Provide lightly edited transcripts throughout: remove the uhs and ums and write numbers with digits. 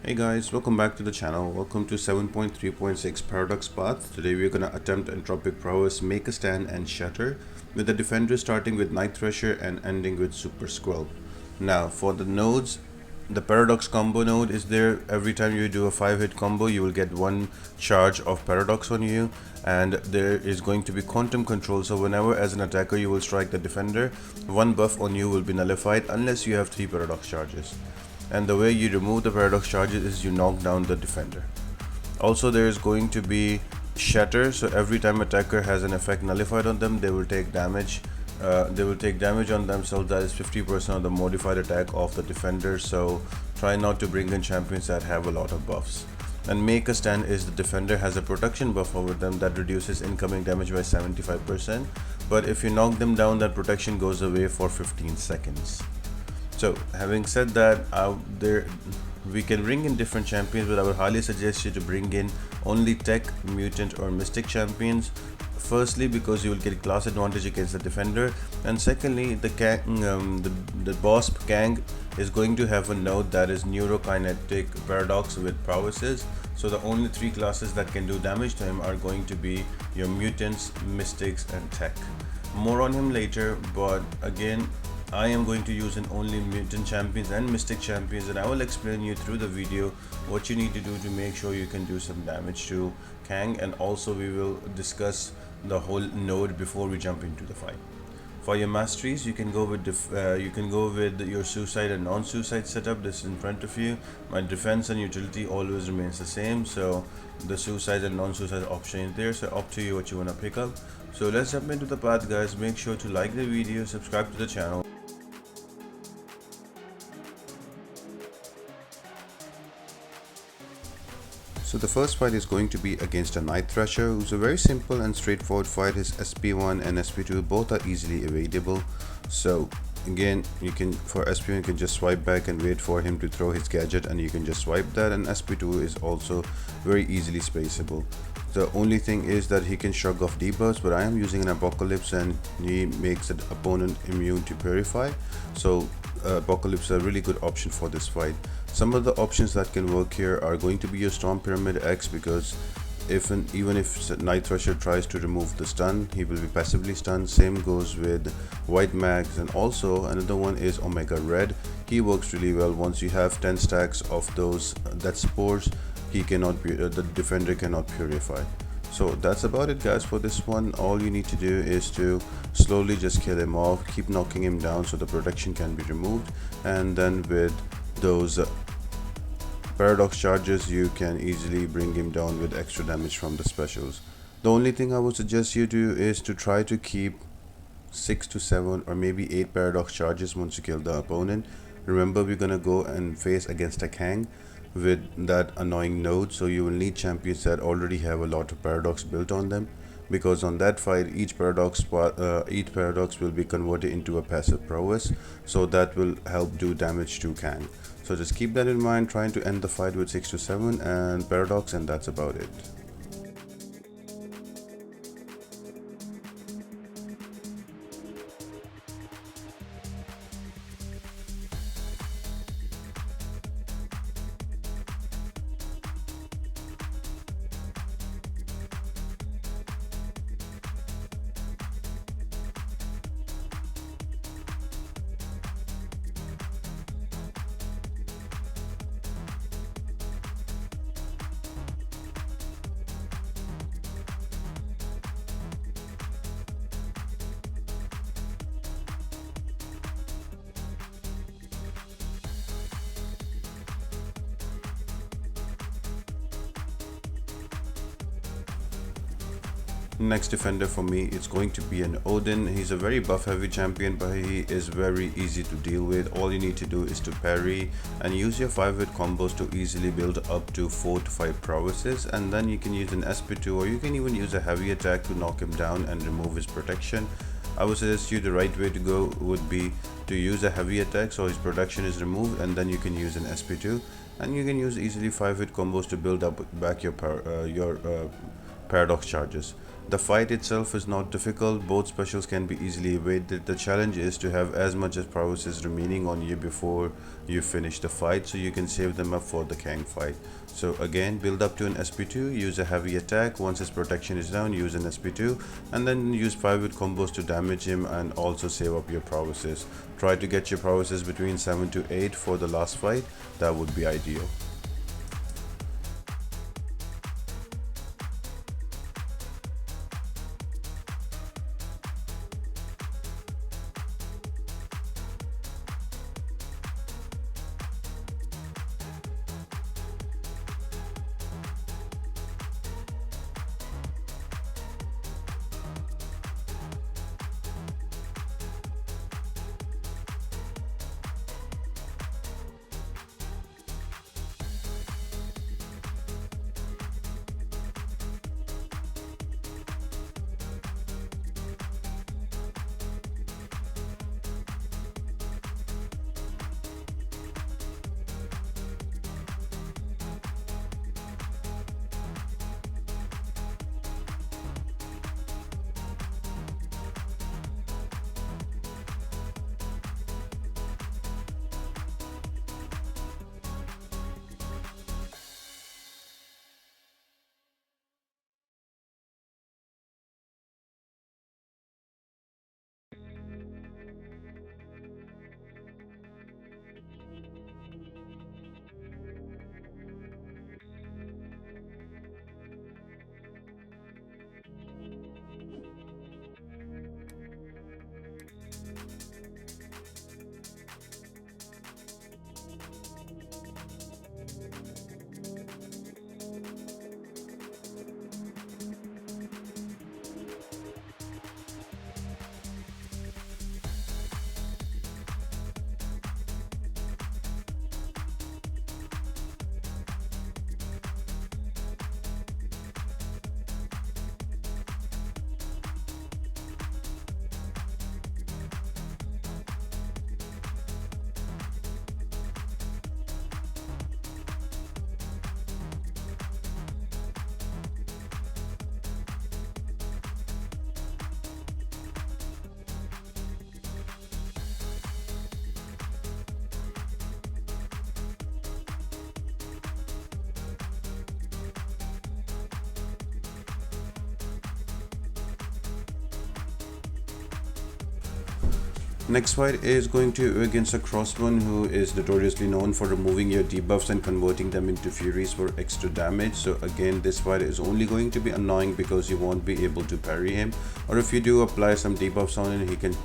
Hey guys, welcome back to the channel. Welcome to 7.3.6 Paradox Path. Today we're gonna attempt Entropic Prowess, Make a Stand and Shatter with the defender starting with Night Thrasher and ending with Super Skrull. Now for the nodes, the Paradox combo node is there. Every time you do a 5-hit combo you will get one charge of Paradox on you, and there is going to be quantum control, so whenever as an attacker you will strike the defender, one buff on you will be nullified unless you have 3 Paradox charges. And the way you remove the paradox charges is you knock down the defender. Also there is going to be shatter, so every time attacker has an effect nullified on them, they will take damage. They will take damage on themselves, that is 50% of the modified attack of the defender, so try not to bring in champions that have a lot of buffs. And make a stand is the defender has a protection buff over them that reduces incoming damage by 75%, but if you knock them down, that protection goes away for 15 seconds. So having said that, we can bring in different champions, but I would highly suggest you to bring in only tech, mutant or mystic champions. Firstly, because you will get class advantage against the defender, and secondly, the boss Kang is going to have a node that is Neuro-Kinetic Paradox with prowesses. So the only 3 classes that can do damage to him are going to be your mutants, mystics and tech. More on him later, but again, I am going to use in only mutant champions and mystic champions, and I will explain you through the video what you need to do to make sure you can do some damage to Kang, and also we will discuss the whole node before we jump into the fight. For your masteries, you can go with your suicide and non-suicide setup. This is in front of you. My defense and utility always remains the same, so the suicide and non-suicide option is there, so up to you what you want to pick up. So let's jump into the path, guys. Make sure to like the video, subscribe to the channel. So the first fight is going to be against a Night Thrasher, who's a very simple and straightforward fight. His SP1 and SP2 both are easily evadable. So again, for SP1 you can just swipe back and wait for him to throw his gadget, and you can just swipe that, and SP2 is also very easily spaceable. The only thing is that he can shrug off debuffs, but I am using an Apocalypse and he makes the opponent immune to Purify. So Apocalypse is a really good option for this fight. Some of the options that can work here are going to be your Storm Pyramid X, because even if Night Thrasher tries to remove the stun, he will be passively stunned. Same goes with White Mags, and also another one is Omega Red. He works really well once you have 10 stacks of those that spores. The defender cannot purify. So that's about it, guys, for this one. All you need to do is to slowly just kill him off, keep knocking him down so the protection can be removed, and then with those paradox charges you can easily bring him down with extra damage from the specials. The only thing I would suggest you do is to try to keep 6 to 7 or maybe 8 paradox charges once you kill the opponent. Remember, we're gonna go and face against a Kang with that annoying node, so you will need champions that already have a lot of paradox built on them, because on that fight each paradox will be converted into a passive prowess, so that will help do damage to Kang. So just keep that in mind, trying to end the fight with 6 to 7 and paradox, and that's about it. Next defender for me is going to be an Odin. He's a very buff heavy champion, but he is very easy to deal with. All you need to do is to parry and use your 5-hit combos to easily build up to 4 to 5 prowesses, and then you can use an SP2, or you can even use a heavy attack to knock him down and remove his protection. I would suggest you the right way to go would be to use a heavy attack so his protection is removed, and then you can use an SP2, and you can use easily 5-hit combos to build up back your paradox charges. The fight itself is not difficult, both specials can be easily evaded. The challenge is to have as much as prowesses remaining on you before you finish the fight so you can save them up for the Kang fight. So again, build up to an SP2, use a heavy attack. Once his protection is down, use an SP2 and then use private combos to damage him and also save up your prowesses. Try to get your prowesses between 7 to 8 for the last fight, that would be ideal. Next fight is going to against a Crossbone who is notoriously known for removing your debuffs and converting them into Furies for extra damage. So again, this fight is only going to be annoying because you won't be able to parry him, or if you do apply some debuffs on him, he can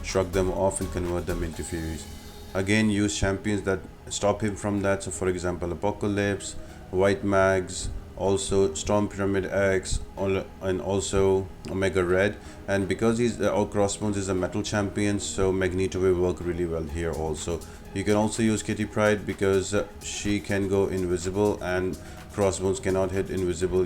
shrug them off and convert them into Furies. Again, use champions that stop him from that. So for example, Apocalypse, White Mags, also Storm Pyramid X, and also Omega Red. And because he's all Crossbones is a metal champion, so Magneto will work really well here also. You can also use Kitty Pryde because she can go invisible and Crossbones cannot hit invisible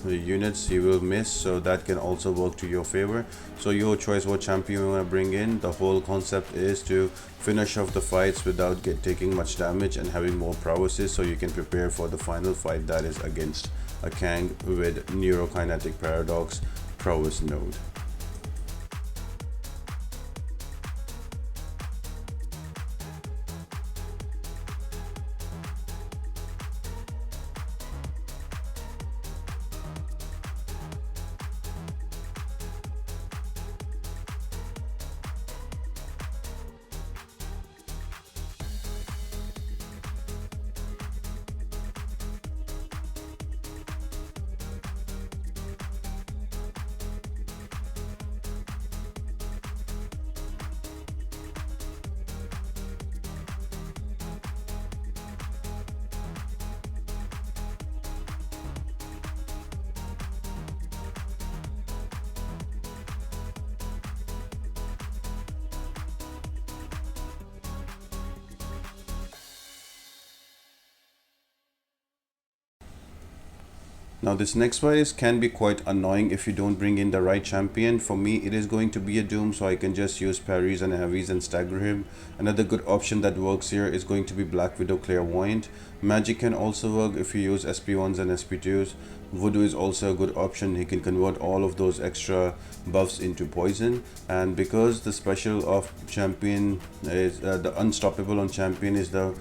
units, he will miss, so that can also work to your favor. So your choice what champion you want to bring in. The whole concept is to finish off the fights without taking much damage and having more prowesses, so you can prepare for the final fight that is against a Kang with Neuro-Kinetic Paradox prowess node. Now this next fight can be quite annoying if you don't bring in the right champion. For me, it is going to be a Doom, so I can just use parries and heavies and stagger him. Another good option that works here is going to be Black Widow Clairvoyant. Magic can also work if you use SP1s and SP2s. Voodoo is also a good option. He can convert all of those extra buffs into poison. And because the special of champion is the unstoppable on champion is the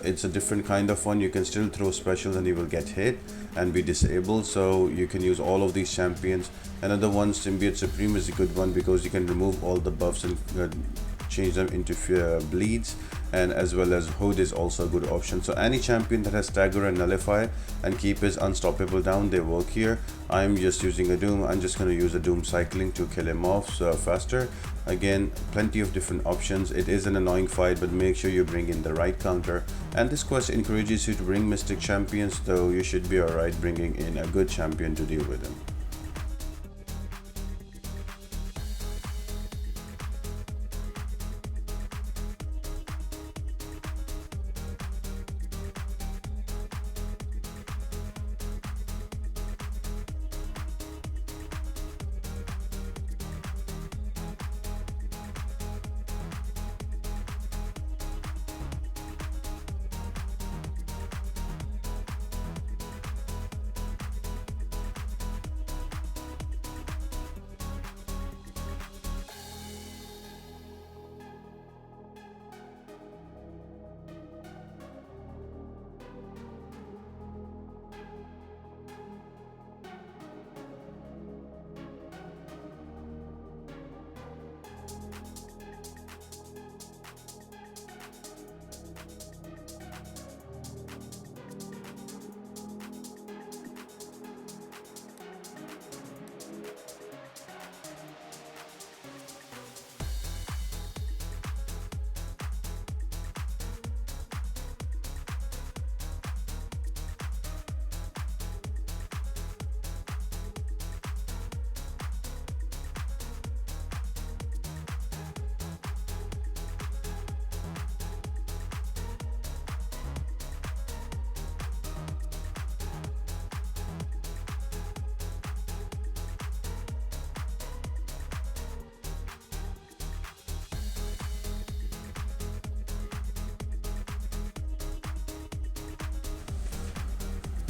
it's a different kind of one. You can still throw specials and he will get hit and be disabled, so you can use all of these champions. Another one, Symbiote Supreme, is a good one because you can remove all the buffs and change them into bleeds, and as well as Hood is also a good option. So any champion that has stagger and nullify and keep his unstoppable down, they work here. I'm just using a Doom. I'm just going to use a Doom cycling to kill him off faster. Again, plenty of different options. It is an annoying fight, but make sure you bring in the right counter. And this quest encourages you to bring mystic champions, though you should be alright bringing in a good champion to deal with them.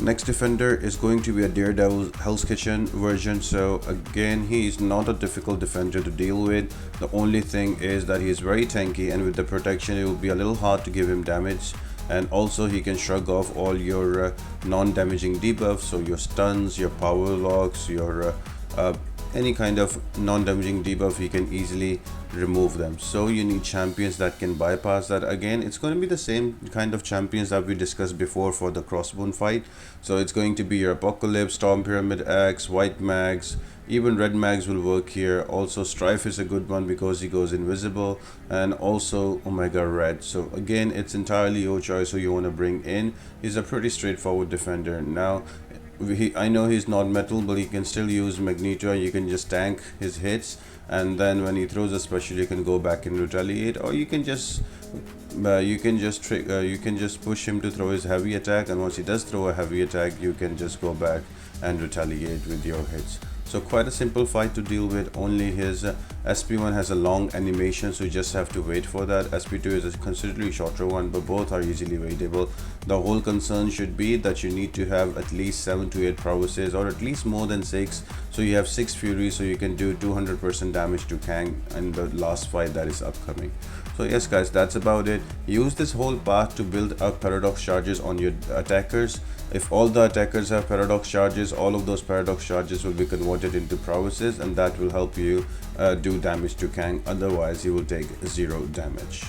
Next defender is going to be a Daredevil Hell's Kitchen version. So again, he is not a difficult defender to deal with. The only thing is that he is very tanky, and with the protection it will be a little hard to give him damage. And also he can shrug off all your non-damaging debuffs, so your stuns, your power locks, your any kind of non-damaging debuff, he can easily remove them. So you need champions that can bypass that. Again, it's going to be the same kind of champions that we discussed before for the Crossbone fight. So it's going to be your Apocalypse, Storm Pyramid X, White Mags, even Red Mags will work here. Also Strife is a good one because he goes invisible, and also Omega Red. So again, it's entirely your choice who you want to bring in. He's a pretty straightforward defender. Now I know he's not metal, but he can still use Magneto. You can just tank his hits, and then when he throws a special, you can go back and retaliate, or you can just push him to throw his heavy attack, and once he does throw a heavy attack, you can just go back and retaliate with your hits. So quite a simple fight to deal with. Only his SP1 has a long animation, so you just have to wait for that. SP2 is a considerably shorter one, but both are easily waitable. The whole concern should be that you need to have at least 7 to 8 prowesses, or at least more than 6. So you have 6 furies, so you can do 200% damage to Kang in the last fight that is upcoming. So yes guys, that's about it. Use this whole path to build up paradox charges on your attackers. If all the attackers have paradox charges, all of those paradox charges will be converted into prowesses, and that will help you do damage to Kang. Otherwise you will take 0 damage.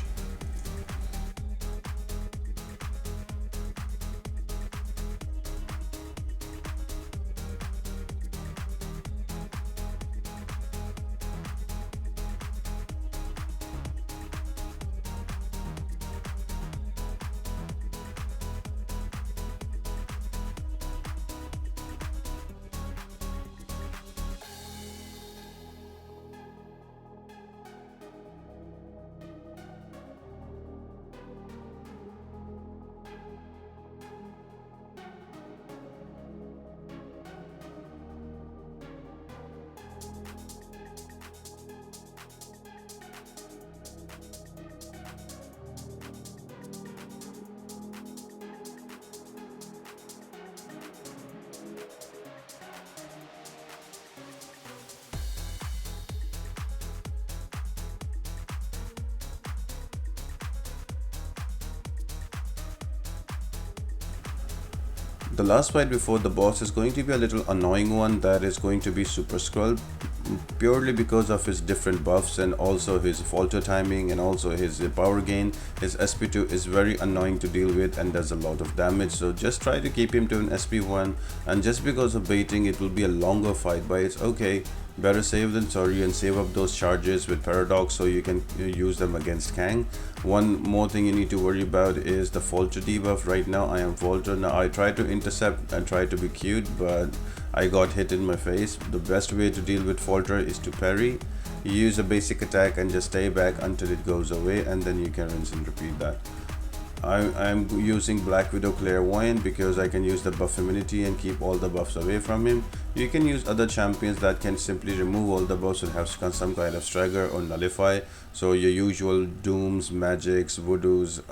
The last fight before the boss is going to be a little annoying one, that is going to be Super Skrull, purely because of his different buffs and also his falter timing and also his power gain. His SP2 is very annoying to deal with and does a lot of damage, so just try to keep him to an SP1, and just because of baiting it will be a longer fight, but it's okay. Better safe than sorry, and save up those charges with Paradox so you can use them against Kang. One more thing you need to worry about is the Falter debuff. Right now I am Falter. Now I try to intercept and try to be cute, but I got hit in my face. The best way to deal with Falter is to parry. You use a basic attack and just stay back until it goes away, and then you can rinse and repeat that. I'm using Black Widow Clairvoyant because I can use the buff immunity and keep all the buffs away from him. You can use other champions that can simply remove all the buffs and have some kind of stagger or nullify. So your usual Dooms, Magics, Voodoos,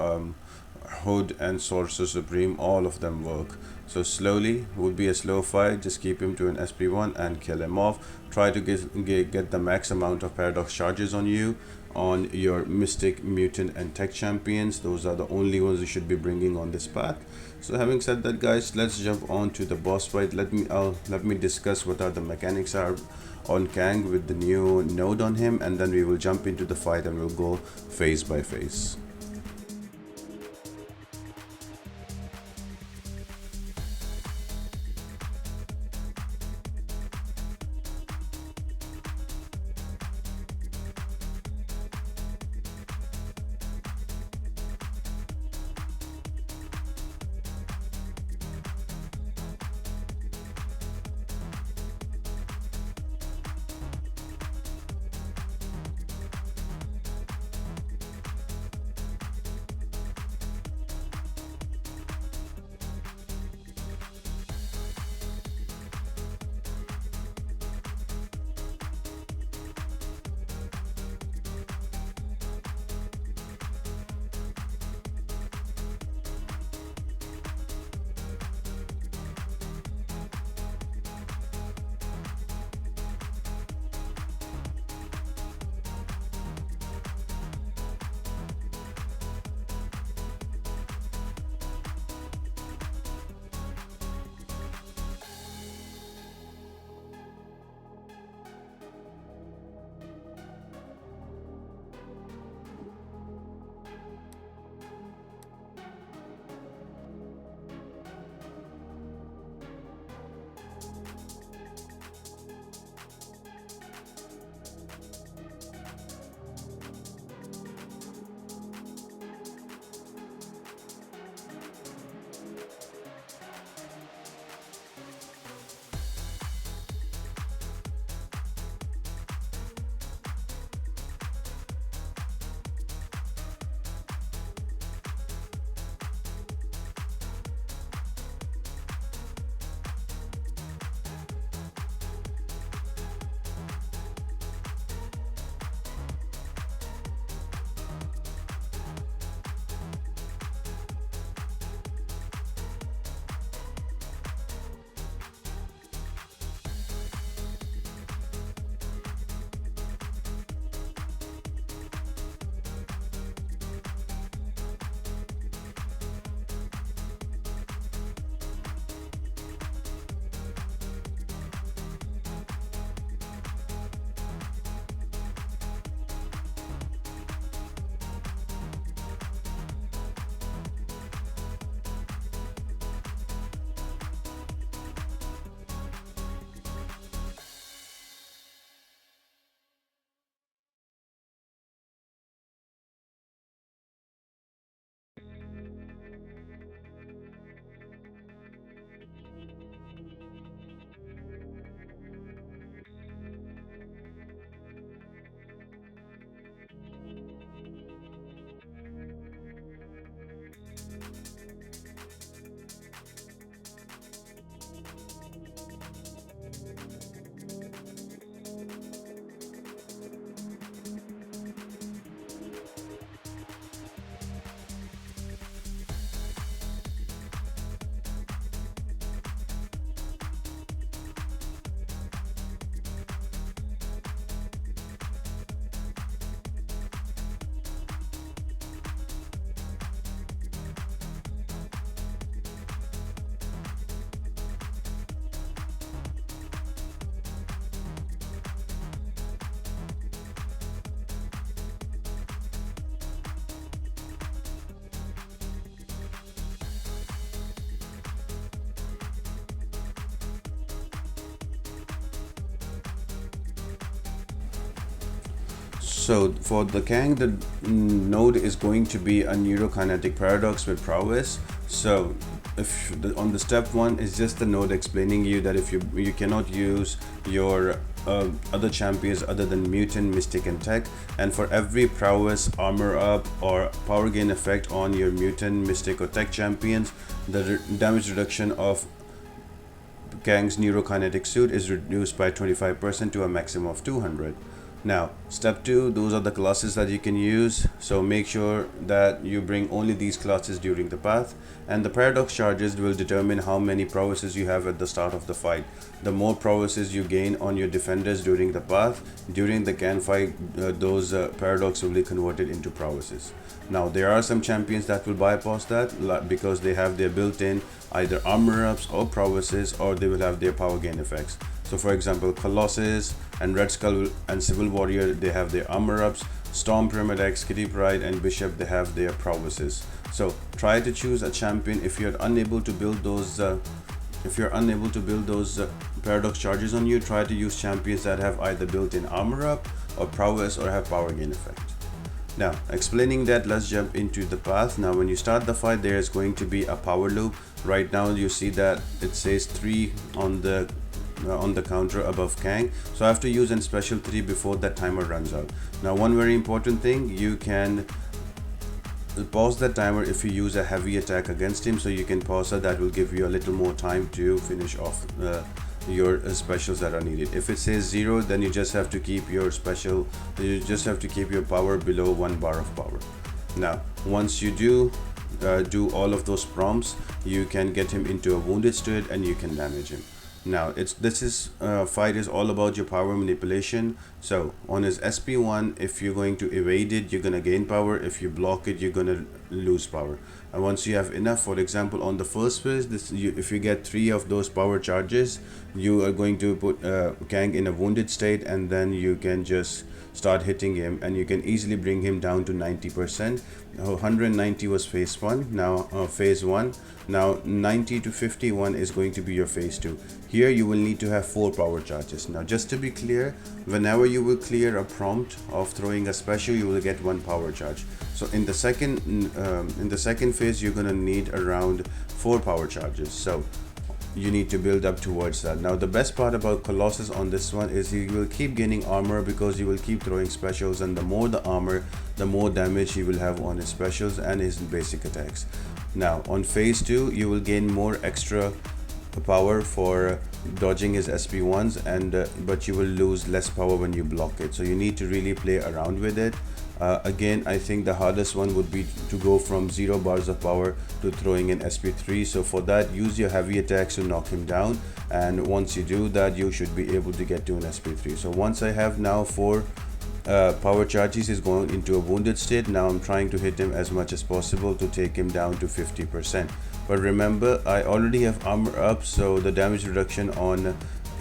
Hood and Sorcerer Supreme, all of them work. So slowly, would be a slow fight, just keep him to an SP1 and kill him off. Try to get the max amount of Paradox charges on you, on your Mystic, Mutant and Tech champions. Those are the only ones you should be bringing on this path. So having said that guys, let's jump on to the boss fight. Let me discuss what are the mechanics are on Kang with the new node on him, and then we will jump into the fight and we'll go phase by phase. So for the Kang, the node is going to be a Neuro-Kinetic Paradox with Prowess. So if on the step 1 is just the node explaining you that if you cannot use your other champions other than Mutant, Mystic and Tech, and for every Prowess, Armor Up or Power Gain effect on your Mutant, Mystic or Tech champions, the damage reduction of Kang's Neuro-Kinetic suit is reduced by 25% to a maximum of 200. Now, step 2, those are the classes that you can use, so make sure that you bring only these classes during the path, and the paradox charges will determine how many prowesses you have at the start of the fight. The more prowesses you gain on your defenders during the path, during the Kang fight, those paradox will be converted into prowesses. Now, there are some champions that will bypass that because they have their built-in either armor ups or prowesses, or they will have their power gain effects. So for example, Colossus and Red Skull and Civil Warrior, they have their armor ups. Storm, Pyramid X, Kitty Pryde and Bishop, they have their prowesses. So try to choose a champion. If you're unable to build those paradox charges on you, try to use champions that have either built-in armor up or prowess or have power gain effect. Now, explaining that, let's jump into the path. Now, when you start the fight, there is going to be a power loop. Right now, you see that it says 3 on the counter above Kang, so I have to use an special 3 before that timer runs out. Now, one very important thing, you can pause that timer if you use a heavy attack against him, so you can pause it. That will give you a little more time to finish off your specials that are needed. If it says 0, then you just have to keep your power below 1 bar of power. Now, once you do all of those prompts, you can get him into a wounded state and you can damage him. Now, this fight is all about your power manipulation. So on his SP1, if you're going to evade it, you're gonna gain power. If you block it, you're gonna lose power. And once you have enough, for example, on the first phase, if you get 3 of those power charges, you are going to put Kang in a wounded state, and then you can just start hitting him, and you can easily bring him down to 90%. 190 was phase 1. Now phase 1. Now 90 to 51 is going to be your phase 2. Here you will need to have 4 power charges. Now, just to be clear, whenever you will clear a prompt of throwing a special, you will get 1 power charge. So in the second phase, you're gonna need around 4 power charges. So you need to build up towards that. Now, the best part about Colossus on this one is he will keep gaining armor because you will keep throwing specials, and the more the armor, the more damage he will have on his specials and his basic attacks. Now, on phase 2, you will gain more extra power for dodging his SP1s, but you will lose less power when you block it. So you need to really play around with it. Again, I think the hardest one would be to go from 0 bars of power to throwing in SP3. So for that, use your heavy attacks to knock him down, and once you do that, you should be able to get to an SP3. So once I have now 4 power charges, is going into a wounded state. Now I'm trying to hit him as much as possible to take him down to 50%. But remember, I already have armor up, so the damage reduction on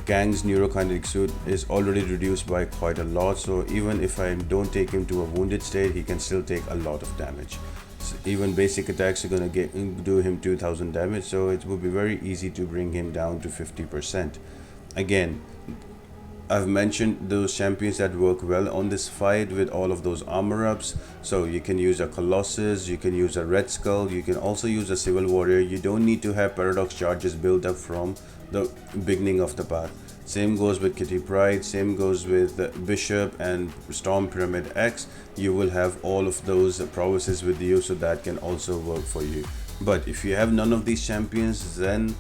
Kang's Neuro-Kinetic suit is already reduced by quite a lot. So even if I don't take him to a wounded state, he can still take a lot of damage. So even basic attacks are gonna do him 2000 damage, so it will be very easy to bring him down to 50%. Again, I've mentioned those champions that work well on this fight with all of those armor ups. So you can use a Colossus, you can use a Red Skull, you can also use a Civil Warrior. You don't need to have paradox charges built up from the beginning of the path. Same goes with Kitty Pryde, same goes with Bishop and Storm Pyramid X. You will have all of those prowesses with you, so that can also work for you. But if you have none of these champions, then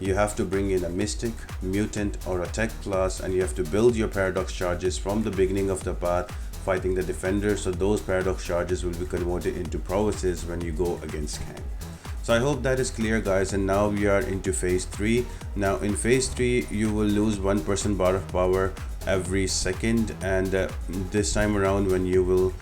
you have to bring in a Mystic, Mutant or a Tech class, and you have to build your paradox charges from the beginning of the path fighting the defender, so those paradox charges will be converted into prowesses when you go against Kang. So I hope that is clear, guys, and now we are into phase 3. Now in phase 3, you will lose 1% bar of power every second, and this time around when you will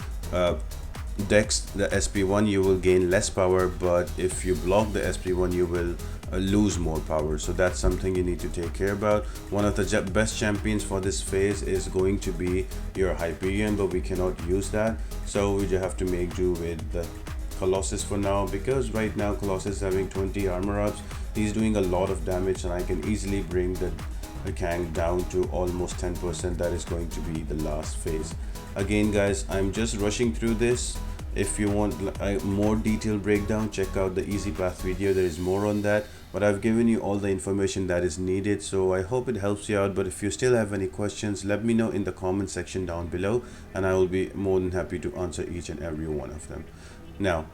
dex the SP1, you will gain less power, but if you block the SP1, you will lose more power. So that's something you need to take care about. One of the best champions for this phase is going to be your Hyperion, but we cannot use that, so we just have to make do with the Colossus for now, because right now Colossus is having 20 armor ups. He's doing a lot of damage, and I can easily bring the Kang down to almost 10%. That is going to be the last phase. Again guys, I'm just rushing through this. If you want a more detailed breakdown, check out the easy path video, there is more on that, but I've given you all the information that is needed, so I hope it helps you out. But if you still have any questions, let me know in the comment section down below, and I will be more than happy to answer each and every one of them. Now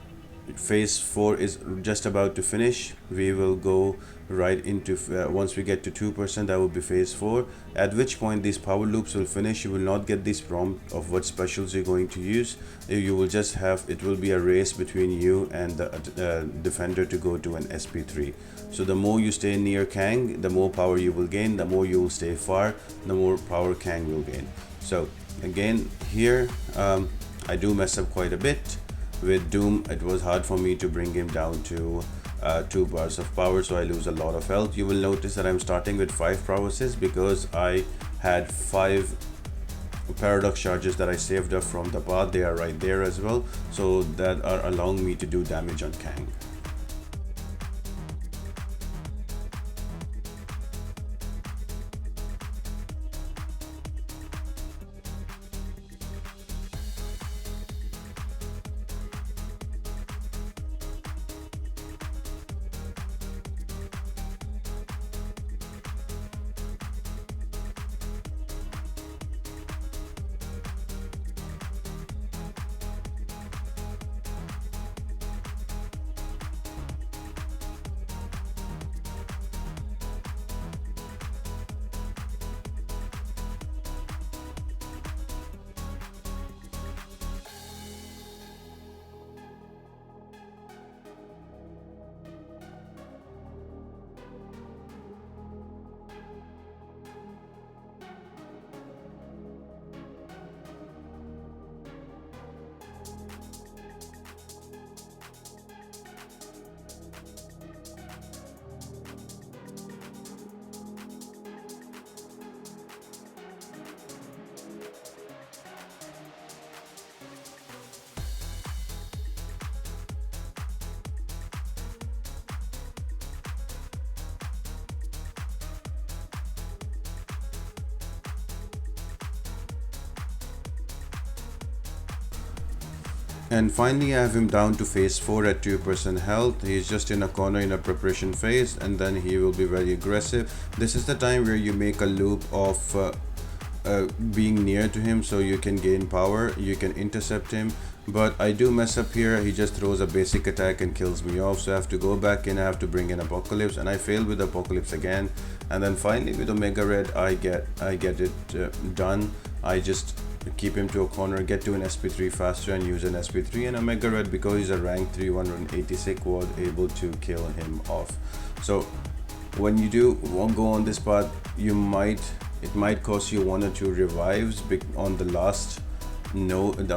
phase 4 is just about to finish. We will go right into once we get to 2%, that will be phase 4, at which point these power loops will finish. You will not get this prompt of what specials you're going to use. You will just have, it will be a race between you and the defender to go to an SP3. So the more you stay near Kang, the more power you will gain. The more you will stay far, the more power Kang will gain. So again here, I do mess up quite a bit. With Doom, it was hard for me to bring him down to 2 bars of power, so I lose a lot of health. You will notice that I'm starting with 5 prowesses because I had 5 paradox charges that I saved up from the path. They are right there as well, so that are allowing me to do damage on Kang. And finally I have him down to phase 4 at 2% health. He's just in a corner in a preparation phase, and then he will be very aggressive. This is the time where you make a loop of being near to him so you can gain power, you can intercept him. But I do mess up here. He just throws a basic attack and kills me off, so I have to go back in. I have to bring in Apocalypse, and I fail with Apocalypse again. And then finally with Omega Red I get it done. I just keep him to a corner, get to an SP3 faster and use an SP3, and Omega Red, because he's a rank 3 186, was able to kill him off. So when you do go on this path, it might cost you 1 or 2 revives on the last on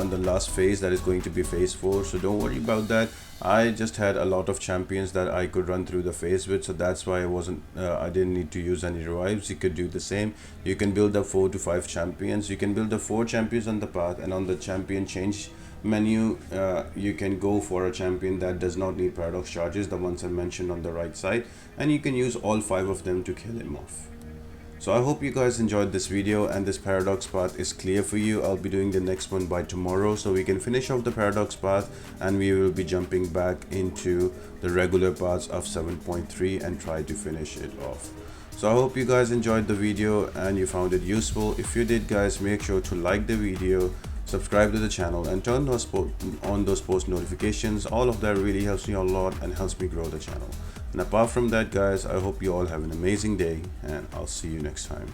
the last phase, that is going to be phase 4, so don't worry about that. I just had a lot of champions that I could run through the phase with, so that's why I didn't need to use any revives. You could do the same. You can build up 4 to 5 champions. You can build up 4 champions on the path, and on the champion change menu you can go for a champion that does not need paradox charges, the ones I mentioned on the right side, and you can use all 5 of them to kill him off. So I hope you guys enjoyed this video and this paradox path is clear for you. I'll be doing the next one by tomorrow, so we can finish off the paradox path and we will be jumping back into the regular paths of 7.3 and try to finish it off. So I hope you guys enjoyed the video and you found it useful. If you did guys, make sure to like the video, subscribe to the channel, and turn on those post notifications. All of that really helps me a lot and helps me grow the channel. And apart from that guys, I hope you all have an amazing day, and I'll see you next time.